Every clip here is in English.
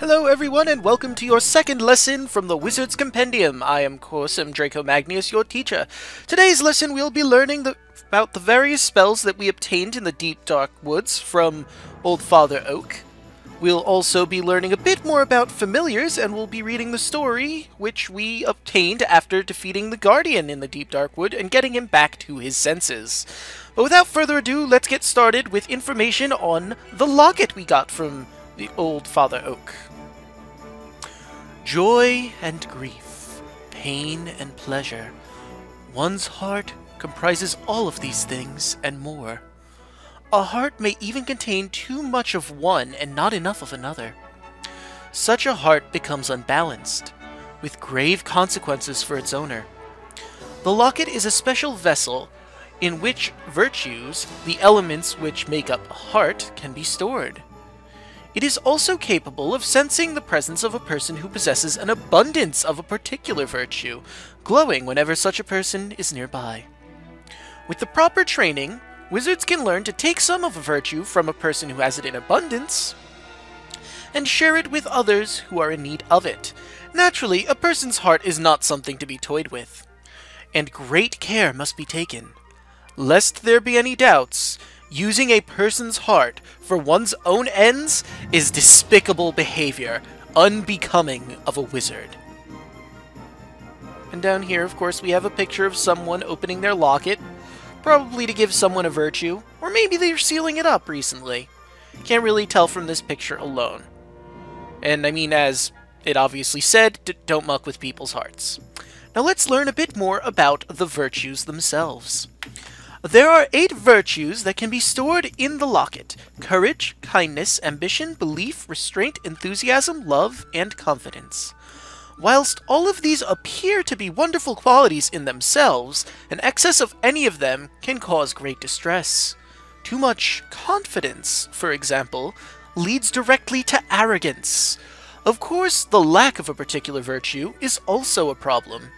Hello everyone and welcome to your second lesson from the Wizard's Compendium. I am, of course, Draco Magnius, your teacher. Today's lesson we'll be learning about the various spells that we obtained in the deep dark woods from Old Father Oak. We'll also be learning a bit more about familiars, and we'll be reading the story which we obtained after defeating the Guardian in the deep dark wood and getting him back to his senses. But without further ado, let's get started with information on the locket we got from the Old Father Oak. Joy and grief, pain and pleasure. One's heart comprises all of these things and more. A heart may even contain too much of one and not enough of another. Such a heart becomes unbalanced, with grave consequences for its owner. The locket is a special vessel in which virtues, the elements which make up a heart, can be stored. It is also capable of sensing the presence of a person who possesses an abundance of a particular virtue, glowing whenever such a person is nearby. With the proper training, wizards can learn to take some of a virtue from a person who has it in abundance and share it with others who are in need of it. Naturally, a person's heart is not something to be toyed with, and great care must be taken. Lest there be any doubts, using a person's heart for one's own ends is despicable behavior, unbecoming of a wizard. And down here, of course, we have a picture of someone opening their locket, probably to give someone a virtue, or maybe they're sealing it up recently. Can't really tell from this picture alone. And I mean, as it obviously said, don't muck with people's hearts. Now let's learn a bit more about the virtues themselves. There are 8 virtues that can be stored in the locket: courage, kindness, ambition, belief, restraint, enthusiasm, love, and confidence. Whilst all of these appear to be wonderful qualities in themselves, an excess of any of them can cause great distress. Too much confidence, for example, leads directly to arrogance. Of course, the lack of a particular virtue is also a problem.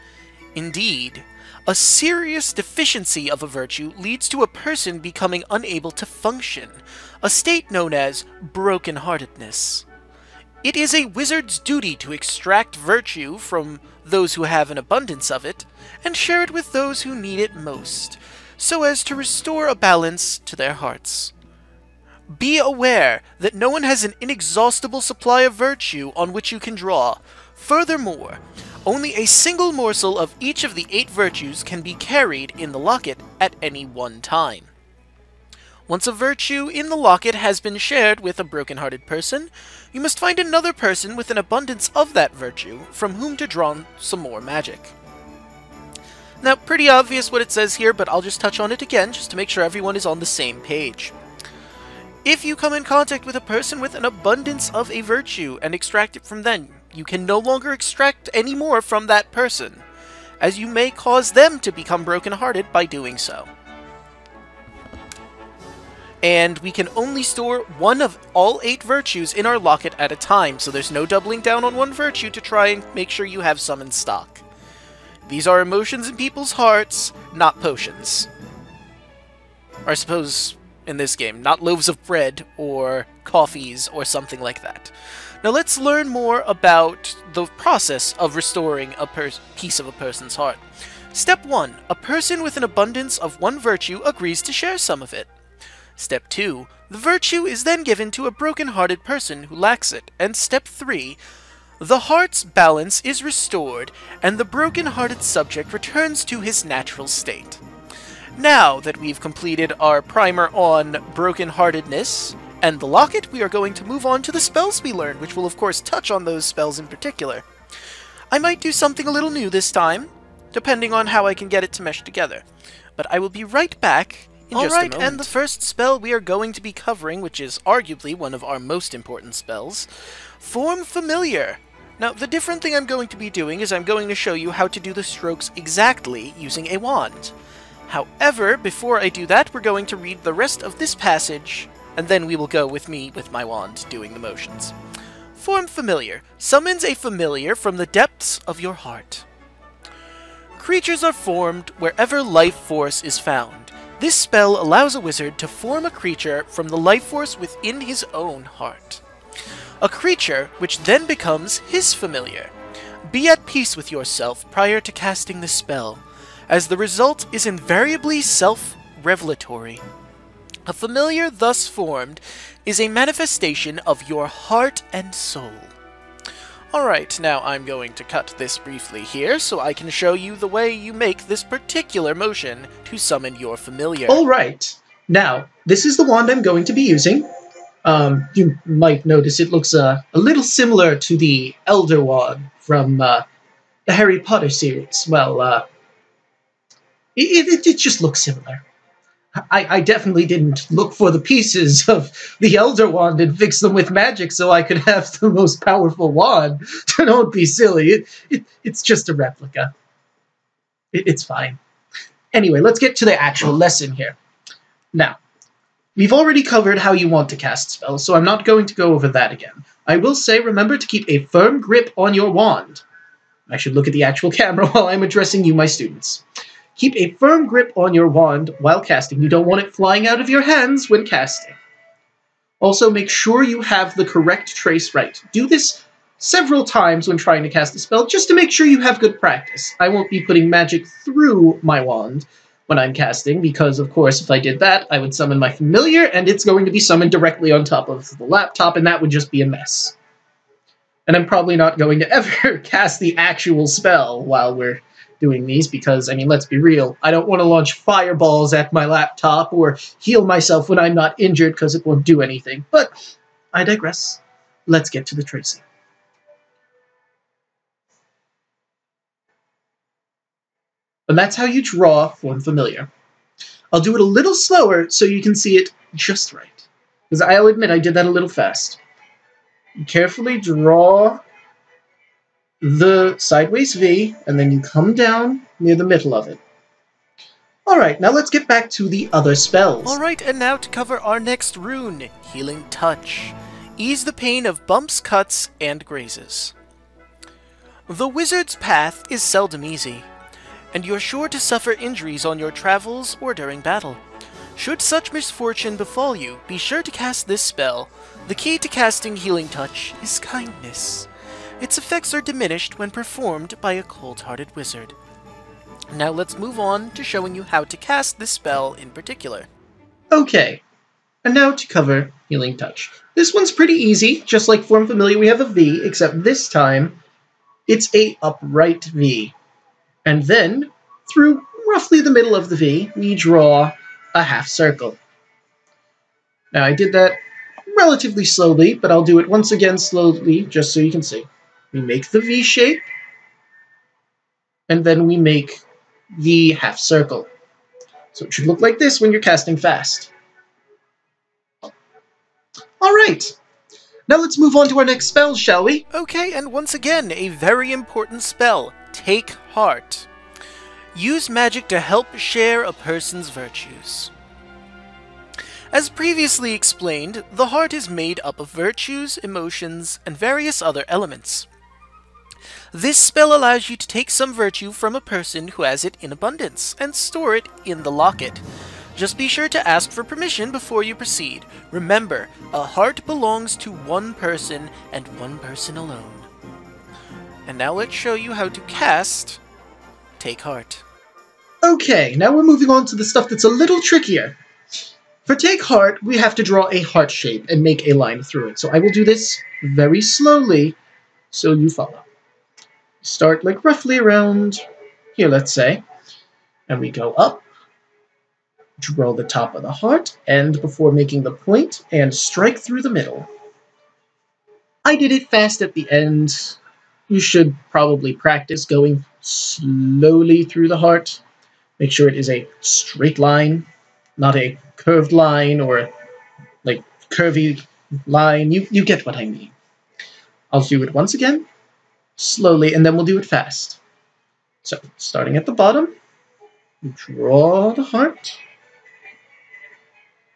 Indeed, a serious deficiency of a virtue leads to a person becoming unable to function, a state known as broken-heartedness. It is a wizard's duty to extract virtue from those who have an abundance of it, and share it with those who need it most, so as to restore a balance to their hearts. Be aware that no one has an inexhaustible supply of virtue on which you can draw. Furthermore, only a single morsel of each of the 8 virtues can be carried in the locket at any one time. Once a virtue in the locket has been shared with a broken-hearted person, you must find another person with an abundance of that virtue from whom to draw some more magic. Now, pretty obvious what it says here, but I'll just touch on it again just to make sure everyone is on the same page. If you come in contact with a person with an abundance of a virtue and extract it from them, you can no longer extract any more from that person, as you may cause them to become broken-hearted by doing so. And we can only store one of all 8 virtues in our locket at a time, so there's no doubling down on one virtue to try and make sure you have some in stock. These are emotions in people's hearts, not potions. Or I suppose, in this game, not loaves of bread or coffees or something like that. Now let's learn more about the process of restoring a piece of a person's heart. Step 1. A person with an abundance of one virtue agrees to share some of it. Step 2. The virtue is then given to a broken-hearted person who lacks it. And Step 3. The heart's balance is restored, and the broken-hearted subject returns to his natural state. Now that we've completed our primer on broken-heartedness and the locket, we are going to move on to the spells we learned, which will of course touch on those spells in particular. I might do something a little new this time, depending on how I can get it to mesh together. But I will be right back in just a moment. Alright, and the first spell we are going to be covering, which is arguably one of our most important spells, Form Familiar. Now, the different thing I'm going to be doing is I'm going to show you how to do the strokes exactly using a wand. However, before I do that, we're going to read the rest of this passage, and then we will go with me with my wand doing the motions. Form Familiar. Summons a familiar from the depths of your heart. Creatures are formed wherever life force is found. This spell allows a wizard to form a creature from the life force within his own heart. a creature which then becomes his familiar. Be at peace with yourself prior to casting the spell, as the result is invariably self-revelatory. A familiar thus formed is a manifestation of your heart and soul. Alright, now I'm going to cut this briefly here so I can show you the way you make this particular motion to summon your familiar. Alright, now, this is the wand I'm going to be using. You might notice it looks a little similar to the Elder Wand from the Harry Potter series. Well, it just looks similar. I definitely didn't look for the pieces of the Elder Wand and fix them with magic so I could have the most powerful wand. Don't be silly. It's just a replica. It's fine. Anyway, let's get to the actual lesson here. Now, we've already covered how you want to cast spells, so I'm not going to go over that again. I will say, remember to keep a firm grip on your wand. I should look at the actual camera while I'm addressing you, my students. Keep a firm grip on your wand while casting. You don't want it flying out of your hands when casting. Also, make sure you have the correct trace right. Do this several times when trying to cast a spell, just to make sure you have good practice. I won't be putting magic through my wand when I'm casting, because, of course, if I did that, I would summon my familiar, and it's going to be summoned directly on top of the laptop, and that would just be a mess. And I'm probably not going to ever cast the actual spell while we're doing these, because, I mean, let's be real, I don't want to launch fireballs at my laptop or heal myself when I'm not injured, because it won't do anything. But I digress. Let's get to the tracing. And that's how you draw Form Familiar. I'll do it a little slower so you can see it just right, because I'll admit I did that a little fast. You carefully draw the sideways V, and then you come down near the middle of it. Alright, now let's get back to the other spells. Alright, and now to cover our next rune, Healing Touch. Ease the pain of bumps, cuts, and grazes. The wizard's path is seldom easy, and you're sure to suffer injuries on your travels or during battle. Should such misfortune befall you, be sure to cast this spell. The key to casting Healing Touch is kindness. Its effects are diminished when performed by a cold-hearted wizard. Now let's move on to showing you how to cast this spell in particular. Okay, and now to cover Healing Touch. This one's pretty easy. Just like Form Familiar, we have a V, except this time it's a upright V. And then, through roughly the middle of the V, we draw a half circle. Now, I did that relatively slowly, but I'll do it once again slowly, just so you can see. We make the V shape, and then we make the half circle. So it should look like this when you're casting fast. Alright, now let's move on to our next spell, shall we? Okay, and once again, a very important spell, Take Heart. Use magic to help share a person's virtues. As previously explained, the heart is made up of virtues, emotions, and various other elements. This spell allows you to take some virtue from a person who has it in abundance, and store it in the locket. Just be sure to ask for permission before you proceed. Remember, a heart belongs to one person, and one person alone. And now let's show you how to cast Take Heart. Okay, now we're moving on to the stuff that's a little trickier. For Take Heart, we have to draw a heart shape and make a line through it. So I will do this very slowly, so you follow. Start like roughly around here, let's say, and we go up, draw the top of the heart, end before making the point, and strike through the middle. I did it fast at the end. You should probably practice going slowly through the heart. Make sure it is a straight line, not a curved line or like curvy line. You get what I mean. I'll do it once again, slowly, and then we'll do it fast. So, starting at the bottom, draw the heart,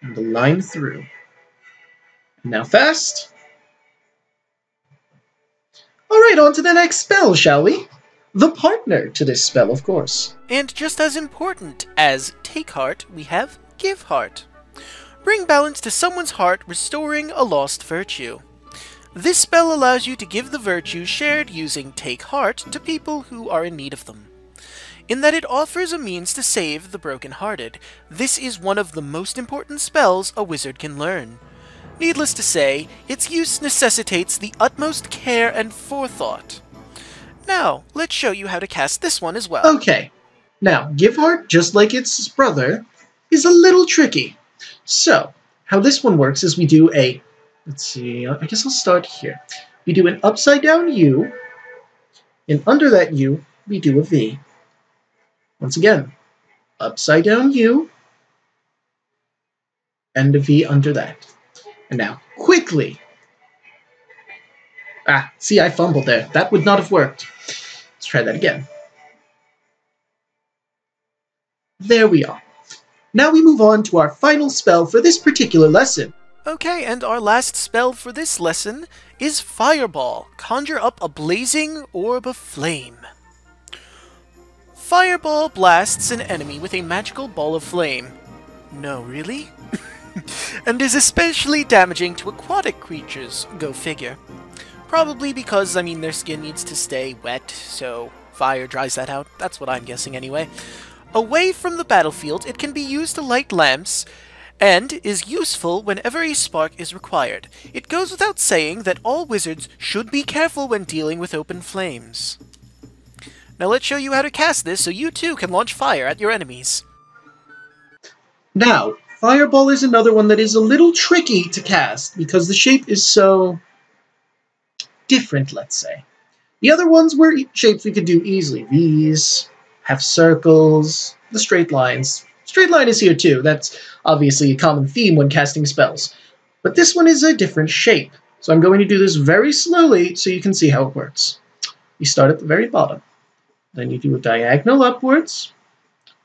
and the line through. Now fast. Alright, on to the next spell, shall we? The partner to this spell, of course. And just as important as Take Heart, we have Give Heart. Bring balance to someone's heart, restoring a lost virtue. This spell allows you to give the virtues shared using Take Heart to people who are in need of them. In that it offers a means to save the broken-hearted, this is one of the most important spells a wizard can learn. Needless to say, its use necessitates the utmost care and forethought. Now, let's show you how to cast this one as well. Okay. Now, Give Heart, just like its brother, is a little tricky. So, how this one works is we do a... Let's see, I guess I'll start here. We do an upside-down U, and under that U, we do a V. Once again, upside-down U, and a V under that. And now, quickly! Ah, see, I fumbled there. That would not have worked. Let's try that again. There we are. Now we move on to our final spell for this particular lesson. Okay, and our last spell for this lesson is Fireball. Conjure up a blazing orb of flame. Fireball blasts an enemy with a magical ball of flame. No, really? And is especially damaging to aquatic creatures, go figure. Probably because, their skin needs to stay wet, so fire dries that out. That's what I'm guessing anyway. Away from the battlefield, it can be used to light lamps, and is useful whenever a spark is required. It goes without saying that all wizards should be careful when dealing with open flames. Now let's show you how to cast this so you too can launch fire at your enemies. Now, Fireball is another one that is a little tricky to cast because the shape is so different, let's say. The other ones were shapes we could do easily. V's, half circles, the straight lines. Straight line is here too. That's obviously a common theme when casting spells. But this one is a different shape. So I'm going to do this very slowly so you can see how it works. You start at the very bottom. Then you do a diagonal upwards,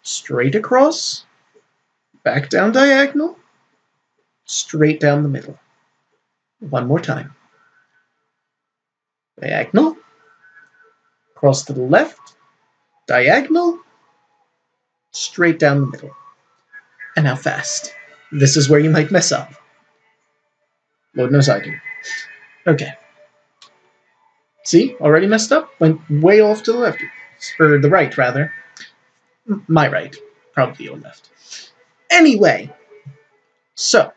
straight across, back down diagonal, straight down the middle. One more time. Diagonal, across to the left, diagonal, straight down the middle. And now fast. This is where you might mess up. Lord knows I do. Okay. See? Already messed up? Went way off to the left. Or the right, rather. My right. Probably your left. Anyway. So.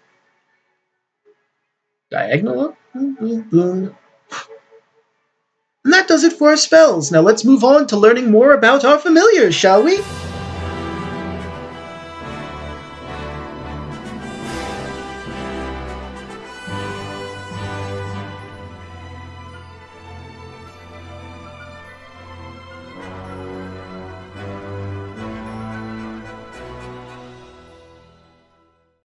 Diagonal up. Boom, boom, boom. And that does it for our spells. Now let's move on to learning more about our familiars, shall we?